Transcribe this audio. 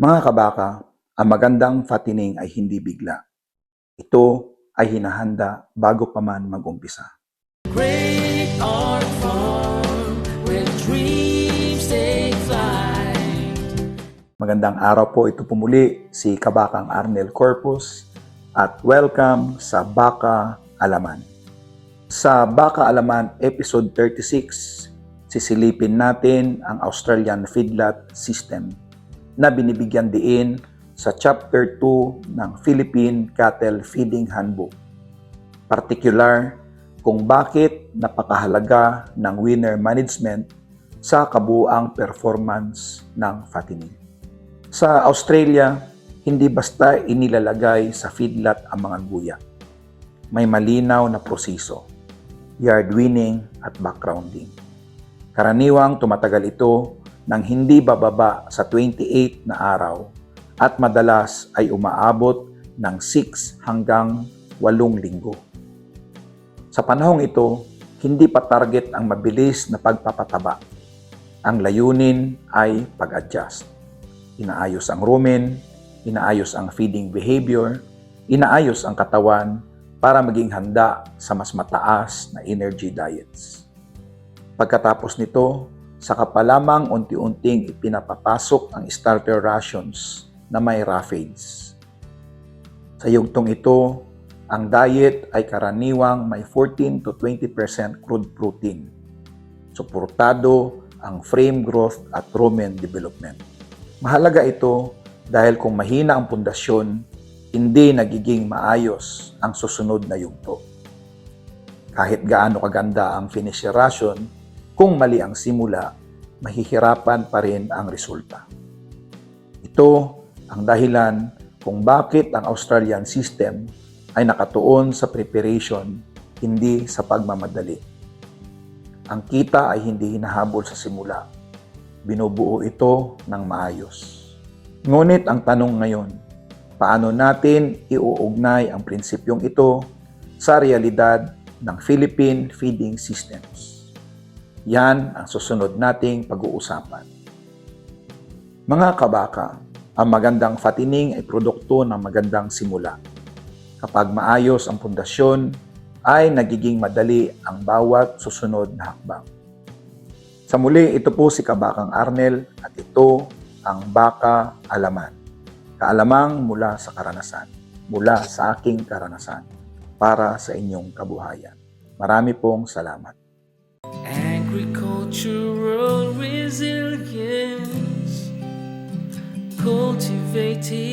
Mga kabaka, ang magandang fattening ay hindi bigla. Ito ay hinahanda bago pa man mag-umpisa. Great art form where dreams take flight. Magandang araw po, ito po muli si Kabakang Arnel Corpus at welcome sa Baka Alaman. Sa Baka Alaman episode 36, sisilipin natin ang Australian Feedlot System na binibigyan diin sa Chapter 2 ng Philippine Cattle Feeding Handbook. Partikular kung bakit napakahalaga ng winner management sa kabuuang performance ng fattening. Sa Australia, hindi basta inilalagay sa feedlot ang mga guya. May malinaw na proseso, yard weaning at backgrounding. Karaniwang tumatagal ito ng hindi bababa sa 28 na araw at madalas ay umaabot ng 6 hanggang 8 linggo. Sa panahong ito, hindi pa target ang mabilis na pagpapataba. Ang layunin ay pag-adjust. Inaayos ang rumen, inaayos ang feeding behavior, inaayos ang katawan para maging handa sa mas mataas na energy diets. Pagkatapos nito, saka pa lamang unti-unting ipinapapasok ang starter rations na may raw feeds. Sa yugtong ito, ang diet ay karaniwang may 14 to 20% crude protein. Suportado ang frame growth at rumen development. Mahalaga ito dahil kung mahina ang pundasyon, hindi nagiging maayos ang susunod na yugto. Kahit gaano kaganda ang finish ration, kung mali ang simula, mahihirapan pa rin ang resulta. Ito ang dahilan kung bakit ang Australian system ay nakatuon sa preparation, hindi sa pagmamadali. Ang kita ay hindi hinahabol sa simula. Binubuo ito ng maayos. Ngunit ang tanong ngayon, paano natin iuugnay ang prinsipyong ito sa realidad ng Philippine feeding systems? Yan ang susunod nating pag-uusapan. Mga kabaka, ang magandang fattening ay produkto ng magandang simula. Kapag maayos ang pundasyon, ay nagiging madali ang bawat susunod na hakbang. Sa muli, ito po si Kabakang Arnel at ito ang Baka Alaman. Kaalamang mula sa karanasan, mula sa aking karanasan, para sa inyong kabuhayan. Marami pong salamat. Agricultural resilience, cultivating